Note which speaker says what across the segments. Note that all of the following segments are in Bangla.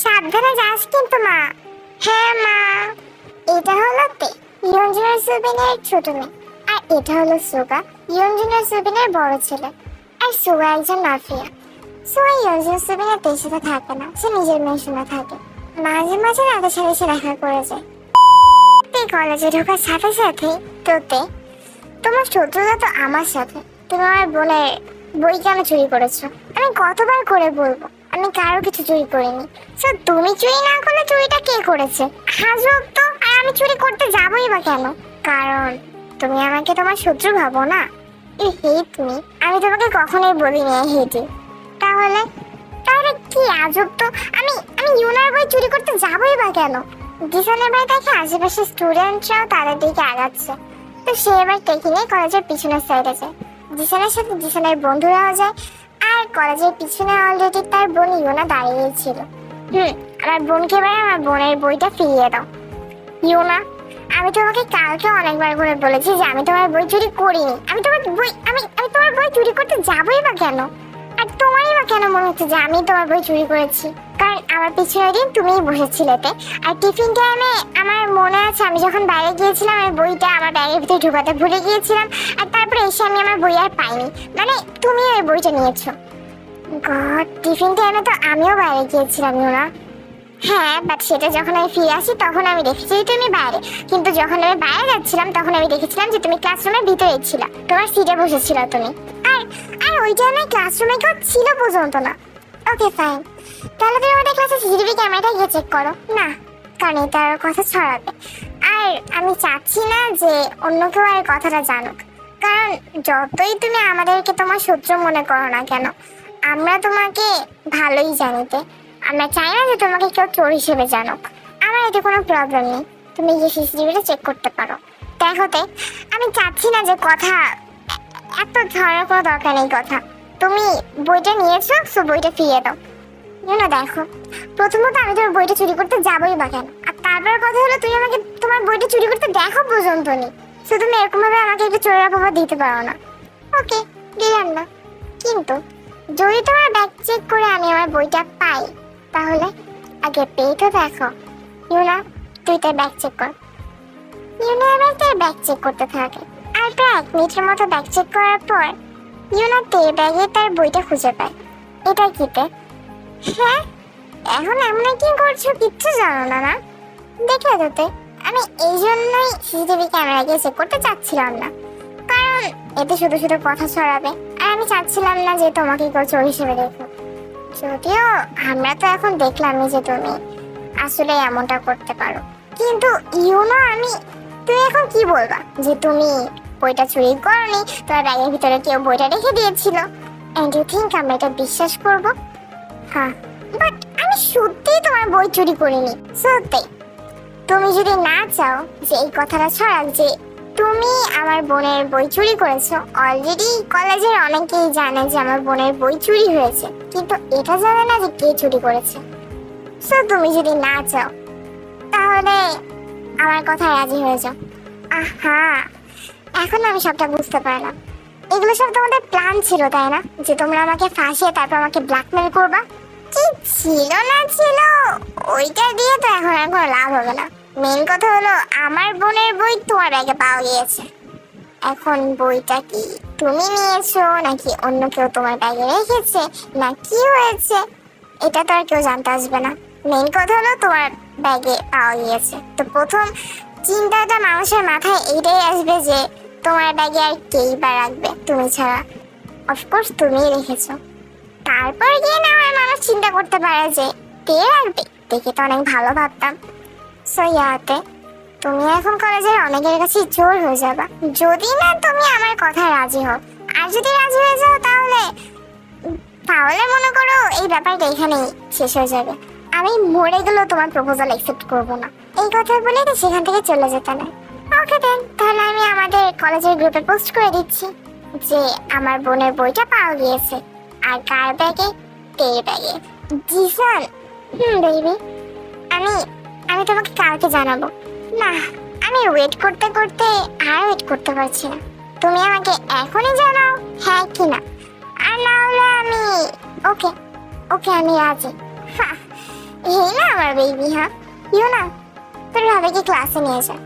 Speaker 1: সাবধানে যাস কিন্তু মা। হ্যাঁ মা। এটা হলো তে, ইয়ঞ্জনা সুবিনের ছোট মেয়ে। আর এটা হলো সুগা, ইয়ঞ্জনা সুবিনের বড় ছেলে। আর সুগা একজন মাফিয়া। সুগা ইয়ঞ্জনা সুবিনের তের সাথে থাকে না, সে নিজের মেয়ের সঙ্গে থাকে। মাঝে মাঝে তাদের সাথে সে দেখা করে যায়। তুই কলেজে ঢোকার সাথে সাথে তোতে তোমার শত্রুতা তো আমার সাথে। তুমি আমার বোনের বই কেন চুরি করেছো? আমি কতবার করে বলবো আমি কারো কিছু চুরি করিনি। তো তুমি চুরি না করলে চুরিটা কে করেছে? হাজব তো। আর আমি চুরি করতে যাবোই বা কেন? কারণ তুমি আমাকে তোমার শত্রু ভাবো না। এই হেট তুমি, আমি তোমাকে কখনোই বলিনি হেটে। তাহলে তাহলে কি আজব তো। আমি আমি ইউনার বই চুরি করতে যাবোই বা কেন? জিসানের বাড়ি দেখে আশেপাশে স্টুডেন্টরাও তাদের দিকে আগাচ্ছে। তো সে এবার টেকিনে কলেজের পিছনের সাইডে যায়। জিসানের সাথে জিসানের বন্ধুরাও যায়। আর কলেজের পিছনে অলরেডি তার বোন ইউনা দাঁড়িয়েই ছিল। আমার বোনকে এবার আমার বোনের বইটা ফিরিয়ে দাও। ইউনা, আমি তোমাকে কালকে অনেকবার করে বলেছি যে আমি তোমার বই চুরি করিনি। আমি তোমার বই আমি আমি তোমার বই চুরি করতে যাবোই বা কেন? আর তোমারই বা কেন মনে হচ্ছে যে আমি তোমার বই চুরি করেছি? কারণ আমার পিছনের দিন তুমিই বসেছিলেতে। আর টিফিন টাইমে আমার মনে আছে আমি যখন বাইরে গিয়েছিলাম আমি বইটা আমার ব্যাগের ভিতরে ঢুকাতে ভুলে গিয়েছিলাম। আর তারপরে এসে আমি আমার বই আর পাইনি। মানে তুমি ওই বইটা নিয়েছো। গড, টিফিন টাইমে তো আমিও বাইরে গিয়েছিলাম না। হ্যাঁ, বাট সেটা যখন আমি ফিরে আসি তখন আমি দেখেছি যে তুমি বাইরে। কিন্তু যখন আমি বাইরে যাচ্ছিলাম তখন আমি দেখেছিলাম যে তুমি ক্লাসরুমের ভিতরেই ছিল। তোমার সিটে বসেছিল তুমি। আর আর ওই টাইমে ক্লাসরুমে কেউ ছিল পর্যন্ত না। ওকে ফাইন, তাহলে তুমি আমাদের ক্লাসে সিসিটিভি ক্যামেরাটা গিয়ে চেক করো না। কারণ এটার কথা ছড়াবে। আর আমি চাচ্ছি না যে অন্য কেউ আর কথাটা জানুক। কারণ যতই তুমি আমাদেরকে তোমার শত্রু মনে করো না কেন, আমরা তোমাকে ভালোই জানিতে। আমরা চাই না যে তোমাকে কেউ চোর হিসেবে জানুক। আমার এতে কোনো প্রবলেম নেই, তুমি গিয়ে সিসিটিভিটা চেক করতে পারো। দেখোতে, আমি চাচ্ছি না যে কথা এত ধরার কোনো দরকার নেই। কথা তুমি বইটা নিয়েছো, সো বইটা ফিরিয়ে দাও। দেখো, প্রথমত আমি তোমার বইটা চুরি করতে যাবোই বা কেন? আর তারপর কথা হলো তুমি আমাকে তোমার বইটা চুরি করতে দেখো পর্যন্ত নেই। সো তুমি এরকম ভাবে আমাকে একটু চোরের অপবাদ দিতে পারো না। ওকে, দিলাম না। কিন্তু যদি তোমার ব্যাগ চেক করে আমি আমার বইটা পাই, তাহলে আগে পেয়ে তো দেখো। ইউনা, তুই তার ব্যাগ চেক কর। ইউনা এবার তার ব্যাগ চেক করতে থাকে। আর প্রায় 1 মিনিটের মতো ব্যাগ চেক করার পর ইউনা তের ব্যাগে তার বইটা খুঁজে পায়। এটা কিতে? হ্যাঁ, এখন এমন কি করছো কিচ্ছু জানো না না? দেখলে তোতে, আমি এই জন্যই সিসিটিভি ক্যামেরা গিয়ে চেক করতে চাচ্ছিলাম না। কারণ এতে শুধু শুধু কথা ছড়াবে। আর আমি চাচ্ছিলাম না যে তোমাকে কেউ চোর হিসেবে দেখো। যদিও আমরা তো এখন দেখলামই যে তুমি আসলে এমনটা করতে পারো। কিন্তু ইউনো, তুমি এখন কি বলবা যে তুমি বইটা চুরি করনি, তোমার ব্যাগের ভিতরে কেউ বইটা রেখে দিয়েছিল? এন্ড ইউ থিঙ্ক আমরা এটা বিশ্বাস করব? হ্যাঁ, বাট আমি সত্যিই তোমার বই চুরি করিনি। সত্যি তুমি যদি না চাও যে এই কথাটা ছড়াক যে তুমি আমার বোনের বই চুরি করেছো, অলরেডি কলেজের অনেকেই জানে যে আমার বোনের বই চুরি হয়েছে, কিন্তু এটা জানে না যে কে চুরি করেছে। সো তুমি যদি না চাও তাহলে আমার কথায় রাজি হয়ে যাও। আহা, এখন আমি সবটা বুঝতে পারলাম। এগুলো সব তোমাদের প্ল্যান ছিল, তাই না? যে তোমরা আমাকে ফাঁসিয়ে তারপর আমাকে ব্ল্যাকমেল করবা। কি ছিল না ছিল ওইটা দিয়ে তো এখন আর কোনো লাভ হবে না। মেন কথা হলো আমার বোনের বই তোমার ব্যাগে পাওয়া গিয়েছে। এখন বইটা কি তুমি নিয়েছো নাকি অন্য কেউ তোমার ব্যাগে রেখেছে না কি হয়েছে, এটা তো আর কেউ জানতে আসবে না। মেন কথা হলো তোমার ব্যাগে পাওয়া গিয়েছে। তো প্রথম চিন্তাটা মানুষের মাথায় এইটাই আসবে যে তোমার ব্যাগে আর কেই বা রাখবে তুমি ছাড়া? অফকোর্স তুমিই রেখেছো। তারপর গিয়ে না হয় মানুষ চিন্তা করতে পারে যে কে রাখবে, দেখে তো অনেক ভালো ভাবতাম। সো ইয়াতে তুমি এখন কলেজের অনেকের কাছে চোর হয়ে যাবা, যদি না তুমি আমার কথায় রাজি হও। আর যদি রাজি হয়ে যাও তাহলে তাহলে মনে করো এই ব্যাপারটা এখানেই শেষ হয়ে যাবে। আমি মরে গেলেও তোমার প্রপোজাল অ্যাকসেপ্ট করবো না। এই কথা বলে তো সেখান থেকে চলে যেতে না। ওকে দেন, তাহলে আমি আমাদের কলেজের গ্রুপে পোস্ট করে দিচ্ছি যে আমার বোনের বইটা পাওয়া গিয়েছে। আর কার ব্যাগে? তের ব্যাগে। জিসান, বেবি, আমি আমি তোমাকে কালকে জানাবো। না, আমি ওয়েট করতে করতে আর ওয়েট করতে পারছি না। তুমি আমাকে এখনই জানাও হ্যাঁ কি না। আর না হলে আমি ওকে ওকে আমি রাজি। আমার বেবি। হ্যাঁ ইউনা, তোর ভাবিকে ক্লাসে নিয়ে যা।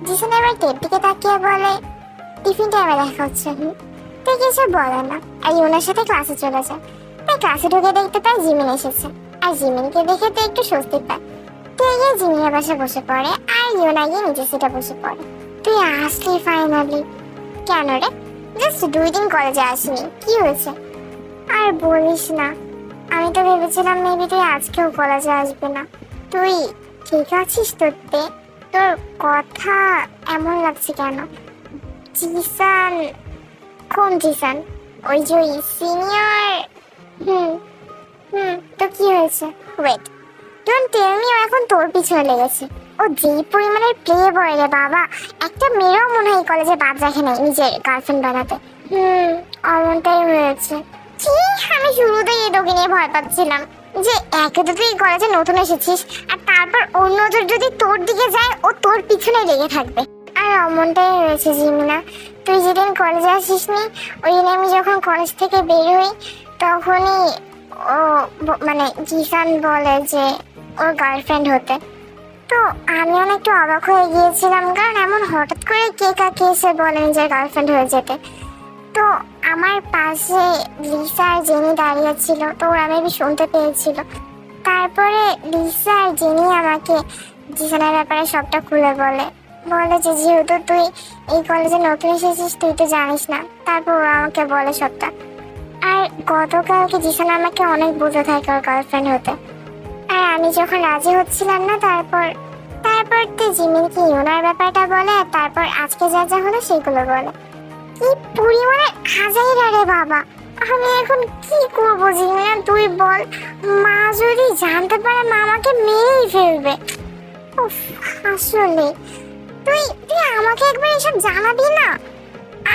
Speaker 1: জিসান এবার টেপ দিকে তাকিয়ে বলে, টিফিন টাইমে দেখা হচ্ছে। তুই কিছু বলে না আর ইউনার সাথে ক্লাসে চলে যায়। তাই ক্লাসে ঢুকে দেখতে পায় জিমিন এসেছে, আর জিমিনকে দেখে তো একটু স্বস্তি পায়। তুই গিয়ে জিমিনের পাশে বসে পড়ে আর ইউনা গিয়ে নিচে সিটে বসে পড়ে। তুই আসলি ফাইনালি? কেন রে? জাস্ট 2 দিন কলেজে আসিনি, কি হয়েছে? আর বলিস না, আমি তো ভেবেছিলাম মেবি তুই আজকেও কলেজে আসবে না। তুই ঠিক আছিস? তোর কথা এমন লাগছে কেন? জিসান? কোন জিসান? ওই যে ওই সিনিয়র? হুম তো কি হয়েছে? ওয়েট, ডোন্ট টেল মি ও এখন তোর পিছনে লেগেছে। ও যেই পরিমাণের প্লে বয় রে বাবা, একটা মেয়েও মনে হয় কলেজে বাদ রাখে নাই নিজের গার্লফ্রেন্ড বানাতে। এমনটাই হয়েছে। কি, আমি শুরুতেই তোকে নিয়ে ভয় পাচ্ছিলাম যে একে তো তুই কলেজে নতুন এসেছিস, আর তারপর ওর নজর যদি তোর দিকে যায় ও তোর পিছনে লেগে থাকবে। আর এমনটাই হয়েছে জিমিনা। তুই যেদিন কলেজে আসিসনি, ওই দিন আমি যখন কলেজ থেকে বের হই তখনই ও মানে জিসান বলে যে ওর গার্লফ্রেন্ড হতে। তো আমি অনেকটা অবাক হয়ে গিয়েছিলাম, কারণ এমন হঠাৎ করে কে কাকে এসে বলে নিজের গার্লফ্রেন্ড হয়ে যেতে। তো আমার পাশে লিসা আর জেনি দাঁড়িয়ে ছিল, তো ওরা মেবি শুনতে পেয়েছিল। তারপরে লিসা আর জেনি আমাকে জিসানের ব্যাপারে সবটা খুলে বলে যে যেহেতু তুই এই কলেজে নতুন এসেছিস তুই তো জানিস না। তারপর ওরা আমাকে বলে সবটা। আর গতকালকে জিসান আমাকে অনেক বলতে থাকে ওর গার্লফ্রেন্ড হতে। আর আমি যখন রাজি হচ্ছিলাম না, তারপর তো জিমিনকে ইউনার ব্যাপারটা বলে, আর তারপর আজকে যা যা হলো সেগুলো বলে। কি পরিমাণে আজাইরা রে বাবা! আমি এখন কি করবো জিমিনা, তুই বল। মা যদি জানতে পারে মা আমাকে মেরেই ফেলবে। উফ, আসলে তুই আমাকে একবার এসব জানাবি না?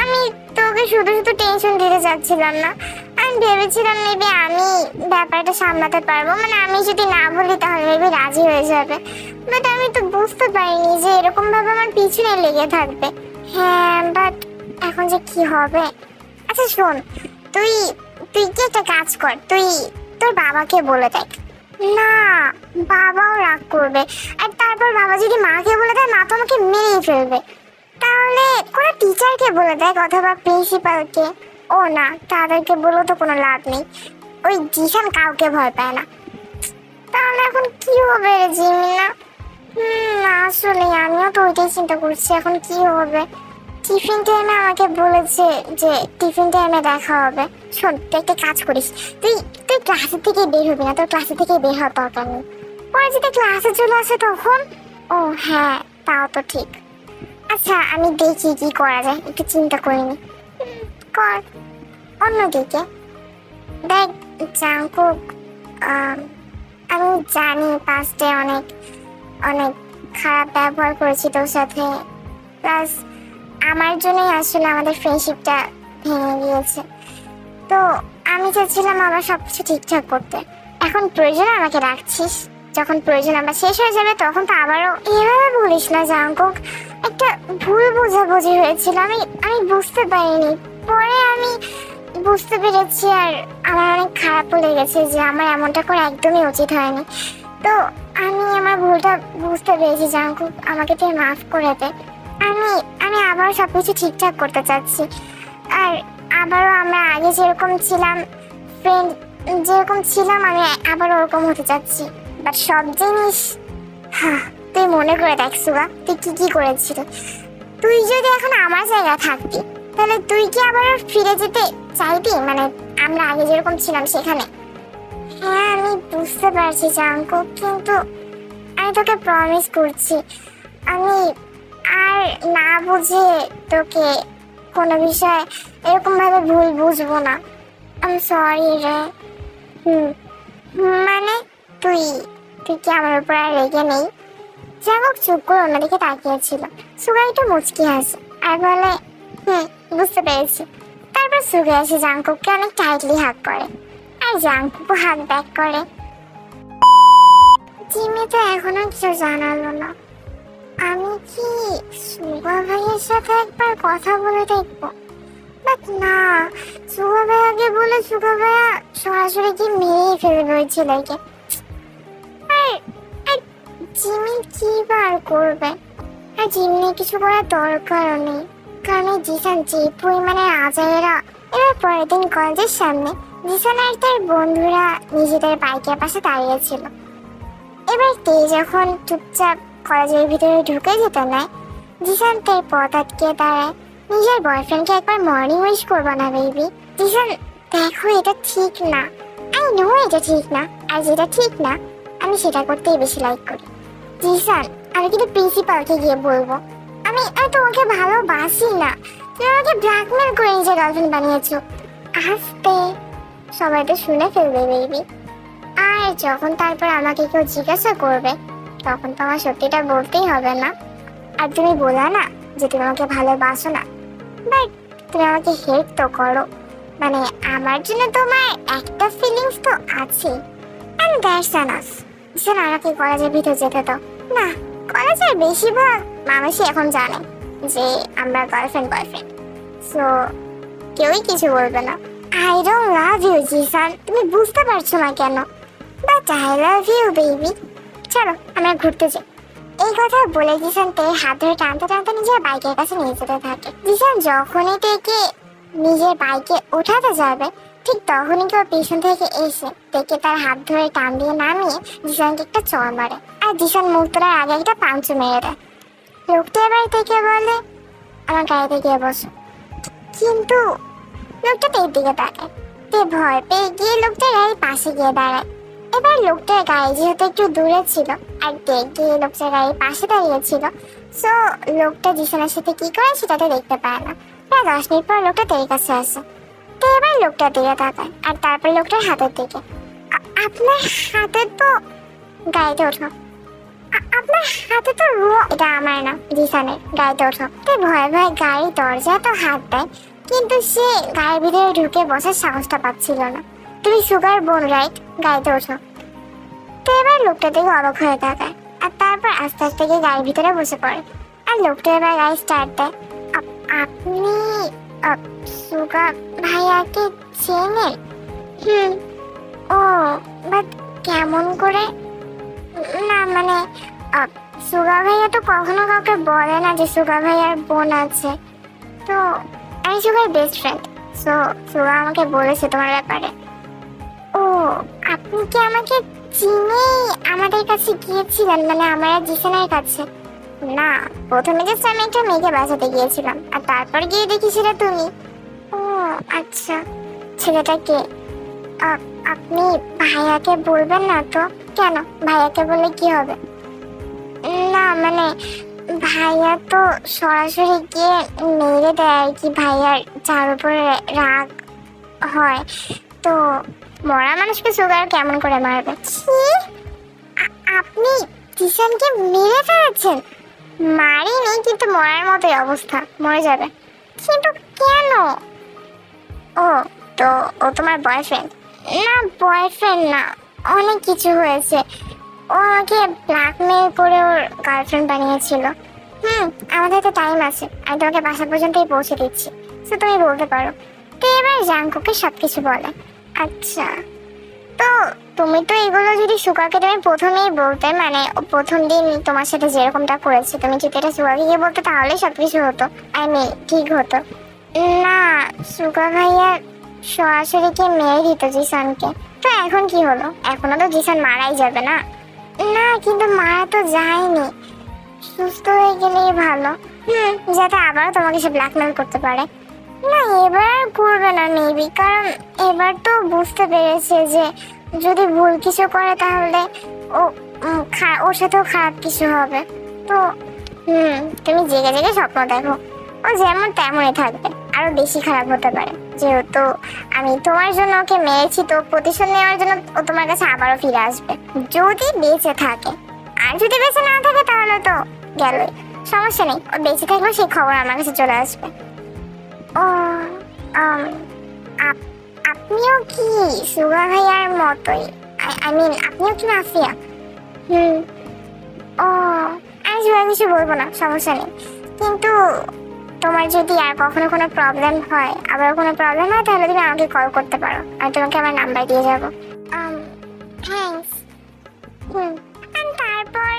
Speaker 1: আমি তোকে শুধু টেনশন দিতে চাচ্ছিলাম না। আমি ভেবেছিলাম মেবি আমি ব্যাপারটা সামলাতে পারবো, মানে আমি যদি না বলি তাহলে মেবি রাজি হয়ে যাবে। বাট আমি তো বুঝতে পারিনি যে এরকম ভাবে আমার পিছনে লেগে থাকবে। হ্যাঁ, বাট এখন যে কি হবে? আচ্ছা শোন, তুই কি একটা কাজ কর, তুই তোর বাবাকে বলে দেখ। না, বাবাও রাগ করবে, আর তারপর বাবা যদি মাকে বলে দেয় মা তো আমাকে মেরেই ফেলবে। তাহলে কোনো টিচারকে বলে দেখ, অথবা প্রিন্সিপালকে। ও না, তাদেরকে বলেও তো কোনো লাভ নেই, ওই জিসান কাউকে ভয় পায় না। তাহলে এখন কি হবে রে জিমিনা? আসলে আমিও তো ওইটাই চিন্তা করছি, এখন কি হবে। টিফিন টাইমে আমাকে বলেছে যে টিফিন টাইমে দেখা হবে। শোন, তুই একটা কাজ করিস, তুই ক্লাসের থেকে বের হবি না, তোর ক্লাসের থেকে বের হওয়ার দরকার নেই। পরে যদি ক্লাসে চলে আসে তখন। ও হ্যাঁ, তাও তো ঠিক। আচ্ছা, আমি দেখি কি করা যায়, একটু চিন্তা করিনি। কর। অন্যদিকে দেখ জাঙ্কুক, আমি জানি পাস্টে অনেক খারাপ ব্যবহার করেছি তোর সাথে, প্লাস আমার জন্যই আসলে আমাদের ফ্রেন্ডশিপটা ভেঙে গিয়েছে। তো আমি চাচ্ছিলাম আবার সবকিছু ঠিকঠাক করতে। এখন প্রয়োজনে আমাকে রাখছিস, যখন প্রয়োজন আবার শেষ হয়ে যাবে তখন তো আবারও। এভাবে বলিস না জাঙ্কুক, একটা ভুল বোঝাবুঝি হয়েছিল, আমি বুঝতে পারিনি। পরে আমি বুঝতে পেরেছি, আর আমার অনেক খারাপও লেগেছে যে আমার এমনটা করে একদমই উচিত হয়নি। তো আমি আমার ভুলটা বুঝতে পেরেছি জাঙ্কুক, আমাকে তুই মাফ করে দে। আমি আবার সবকিছু ঠিকঠাক করতে চাচ্ছি, আর আবারও আমরা আগে যেরকম ছিলাম, ফ্রেন্ড যেরকম ছিলাম, আমি আবার ওরকম হতে চাচ্ছি। বাট সব জিনিস তুই মনে করে দেখ সুগা, তুই কি করেছিলি। তুই যদি এখন আমার জায়গায় থাকতি তাহলে তুই কি আবার ফিরে যেতে চাইবি, মানে আমরা আগে যেরকম ছিলাম সেখানে? হ্যাঁ, আমি বুঝতে পারছি জাঙ্কুক, কিন্তু আমি তোকে প্রমিস করছি আমি আর না বুঝে তোকে কোনো বিষয়ে এরকম ভাবে ভুল বুঝবো না। আই এম সরি রে। মানে তুই কি আমার উপর আর রেগে নেই? জাঙ্কুক চুপ করে অন্যদিকে তাকিয়েছিল। সুগা একটু মুচকি হাসে আর বলে, বুঝতে পেরেছি। তারপর সুগা এসে জাঙ্কুককে অনেক টাইটলি হাগ করে, আর জাঙ্কুকও হাগ ব্যাক করে। জিমি তো এখনো কিছু জানালো না। আমি কি সুগা ভাইয়ের সাথে একবার কথা বলে দেখবো? বাট না, সুগা ভাইয়াকে বলে সুগা ভাইয়া সরাসরি কি মেরেই ফেলবে ওই ছেলেকে। আর জিমি কি বার করবে? আর জিমি কিছু করার দরকারও নেই, কারণ এই জিসান যে পরিমাণে আজাইরা। এবার পরের দিন কলেজের সামনে জিসান আর তার বন্ধুরা নিজেদের বাইকের পাশে দাঁড়িয়েছিল। এবার তে যখন চুপচাপ কলেজের ভিতরে ঢুকে যেতে নেয়, জিসান তার পথ আটকে দাঁড়ায়। নিজের বয়ফ্রেন্ডকে একবার মর্নিং উইশ করবো না বেবি? জিসান দেখো, এটা ঠিক না। আই নো এটা ঠিক না, আর যেটা ঠিক না আমি সেটা করতেই বেশি লাইক করি। জিসান, আমি কিন্তু প্রিন্সিপালকে গিয়ে বলবো আমি তোমাকে ভালোবাসি না, তুমি আমাকে ব্ল্যাকমেল করে নিজের গার্লফ্রেন্ড বানিয়েছো। আস্তে, সবাই তো শুনে ফেলবে বেবি। আর যখন তারপর আমাকে কেউ জিজ্ঞাসা করবে তখন তো আমার সত্যিটা বলতেই হবে না। আর তুমি বলা না যে তুমি আমাকে ভালোবাসো না, বাট তুমি আমাকে হেট তো করো। মানে আমার জন্য তোমার একটা ফিলিংস তো আছে, এন্ড দ্যাটস এনাফ। যেন আমাকে কলেজের ভিতর যেতে দাও না। কলেজের বেশিরভাগ মানুষই এখন জানে যে আমরা গার্লফ্রেন্ড বয়ফ্রেন্ড, সো কেউই কিছু বলবে না। I don't love you Zeeshan, তুমি বুঝতে পারছো না কেন? But I love you baby. চলো আমরা ঘুরতে যাই। এই কথা বলে জিসান তের হাত ধরে টানতে টানতে নিজের বাইকের কাছে নিয়ে যেতে থাকে। জিসান যখনই তেকে নিজের বাইকে উঠাতে যাবে ঠিক তখনই কেউ পিছন থেকে এসে তেকে তার হাত ধরে টান দিয়ে নামিয়ে জিসানকে একটা চড় মারে। আর জিসান মুখ তোলার আগে একটা পাঞ্চু মেরে দেয়। লোকটা এবার থেকে বলে আমার গাড়িতে গিয়ে বসো, কিন্তু লোকটা তের দিকে তাকায়। তে ভয় পেয়ে গিয়ে লোকটার গাড়ির পাশে গিয়ে দাঁড়ায়। এবার লোকটার গাড়ি যেহেতু একটু দূরে ছিল আর তে গিয়ে লোকটার গাড়ির পাশে দাঁড়িয়েছিল, সো লোকটা জিসানের সাথে কি করে সেটাতে দেখতে পায় না। প্রায় 10 মিনিট পর লোকটা তের কাছে আসে। তো এবার লোকটার দিকে তাকায় আর তারপর লোকটার হাতের দিকে। আপনার হাতে তো, গাড়িতে ওঠো, আপনার হাতে তো এটা আমার না জিসানের, গাড়িতে ওঠো। তো ভয়ে ভয়ে গাড়ির দরজা তো হাত দেয়, কিন্তু সে গাড়ির ভিতরে ঢুকে বসার সাহসটা পাচ্ছিল না। তুমি সুগার বোন রাইট, গাড়িতে ওঠো। তো এবার লোকটা থেকে অবাক হয়ে তাকায় আর তারপর আস্তে আস্তে গিয়ে গাড়ির ভিতরে বসে পড়ে। আর লোকটা এবার গাড়ি স্টার্ট দেয়। আপনি সুগার ভাইয়াকে চেনেন? ও, বাট কেমন করে? না মানে সুগা ভাইয়া তো কখনো কাউকে বলে না যে সুগা ভাইয়ার বোন আছে। তো আমি সুগার বেস্ট ফ্রেন্ড, সো সুগা আমাকে বলেছে তোমার ব্যাপারে। ও, আপনি কি আমাকে চিনে আমাদের কাছে গিয়েছিলেন, মানে আমার জিসানের কাছে? না, প্রথমে জাস্ট আমি একটা মেয়েকে বাঁচাতে গিয়েছিলাম আর তারপর গিয়ে দেখি সেটা তুমি। ও আচ্ছা, ছেলেটা কে? আপনি ভাইয়াকে বলবেন না তো? কেন, ভাইয়াকে বললে কি হবে? না মানে ভাইয়া তো সরাসরি গিয়ে মেরে দেয় আর কি, ভাইয়ার যার উপরে রাগ হয়। তো মরা মানুষকে সুগার কেমন করে মারবে? আপনি জিসানকে মেরে ফেলেছেন? মারিনি, কিন্তু মরার মতোই অবস্থা, মরে যাবে। কিন্তু কেন? ও তো ও তোমার বয়ফ্রেন্ড? না বয়ফ্রেন্ড না, অনেক কিছু হয়েছে। ও আমাকে ব্ল্যাকমেল করে ওর গার্লফ্রেন্ড বানিয়েছিল। আমাদের তো টাইম আছে, আমি তোমাকে বাসা পর্যন্তই পৌঁছে দিচ্ছি, তো তুমি বলতে পারো। তো এবার জাঙ্কুকে সবকিছু বলে। আচ্ছা, তো তুমি তো এগুলো যদি সুগাকে তুমি প্রথমেই বলতে, মানে প্রথম দিন তোমার সাথে যেরকমটা করেছে তুমি যদি এটা সুগাকে গিয়ে বলতে তাহলে সবকিছু হতো, আই মিন ঠিক হতো। না, সুগা ভাইয়া সরাসরি কি মেরে দিত জিসানকে। তো এখন কি হলো? এখনো তো জিসান মারাই যাবে না। না কিন্তু মারা তো যায়নি, সুস্থ হয়ে গেলেই ভালো। যাতে আবারও তোমাকে সে ব্ল্যাকমেল করতে পারে। না এবার করবে না মেবি, কারণ এবার তো বুঝতে পেরেছে যে যদি ভুল কিছু করে তাহলে ওর সাথেও খারাপ কিছু হবে। তো তুমি জেগে জেগে স্বপ্ন দেখো, ও যেমন তেমনই থাকবে, আরো বেশি খারাপ হতে পারে। যেহেতু আমি তোমার জন্য ওকে মেরেছি, তো প্রতিশোধ নেওয়ার জন্য ও তোমার কাছে আবারও ফিরে আসবে, যদি বেঁচে থাকে। আর যদি বেঁচে না থাকে তাহলে তো গেলই, সমস্যা নেই। ও বেঁচে থাকলে সেই খবর আমার কাছে চলে আসবে। ও আপনিও কি সুগা ভাইয়ার মতোই, আই মিন আপনিও কি মাফিয়া? ও আমি সুগা কিছু বলবো না, সমস্যা নেই। কিন্তু তোমার যদি আর কখনো কোনো প্রবলেম হয়, আবার কোনো প্রবলেম হয়, তাহলে তুমি আমাকে কল করতে পারো, আমি তোমাকে আমার নাম্বার দিয়ে যাবো। থ্যাঙ্কস। তারপর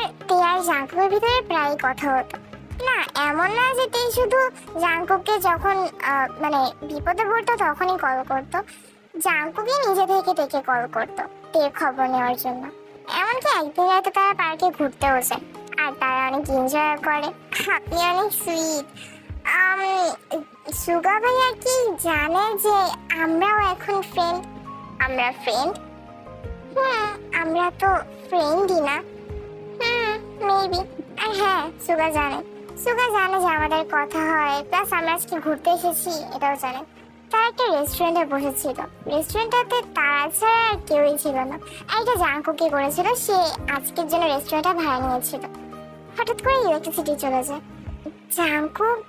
Speaker 1: জাঙ্কুকের ভিতরে প্রায় কথা হতো। না, এমন না যে তে শুধু জাঙ্কুককে যখন মানে বিপদে পড়তো তখনই কল করতো, জাঙ্কুকই নিজে থেকে তেকে কল করতো তে খবর নেওয়ার জন্য। এমনকি একদিন রাতে তারা পার্কে ঘুরতেও যায় আর তারা অনেক এনজয় করে। আপনি অনেক সুইট। সুগা ভাইয়া কি জানে যে আমরাও এখন ফ্রেন্ড? আমরা ফ্রেন্ড? আমরা তো ফ্রেন্ডই না। মেবি। আর হ্যাঁ, সুগা জানে যে আমাদের কথা হয়, প্লাস আমরা আজকে ঘুরতে এসেছি এটাও জানে। তারা একটা রেস্টুরেন্টে বসেছিল, রেস্টুরেন্টটাতে তারা ছাড়া আর কেউই ছিল না। আর এটা জাঙ্কুকি করেছিল, সে আজকের জন্য রেস্টুরেন্টটা ভাড়া নিয়েছিল। হঠাৎ করে ইলেকট্রিসিটি চলে যায়। জাঙ্কুক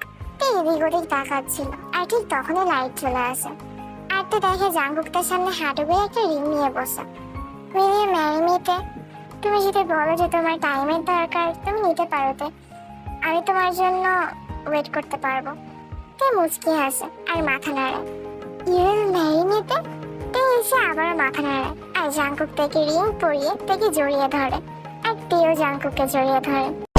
Speaker 1: এদিক ওদিক তাকাচ্ছিল আর ঠিক তখনই লাইট চলে আসে। আর তো দেখে জাঙ্কুক তার সামনে হাঁটু বেয়ে একটা রিং নিয়ে বসে। উইল ইউ ম্যারি মি তে? তুমি যদি বলো যে তোমার টাইমের দরকার, তুমি নিতে পারো তে। আমি তোমার জন্য ওয়েট করতে পারবো। তে মুচকি হাসে আর মাথা নাড়ে। ইউ উইল ম্যারি মি তে? তে এসে আবারও মাথা নাড়ে আর জাঙ্কুক থেকে রিং পরিয়ে তাকে জড়িয়ে ধরে আর তেও জাঙ্কুককে জড়িয়ে ধরে।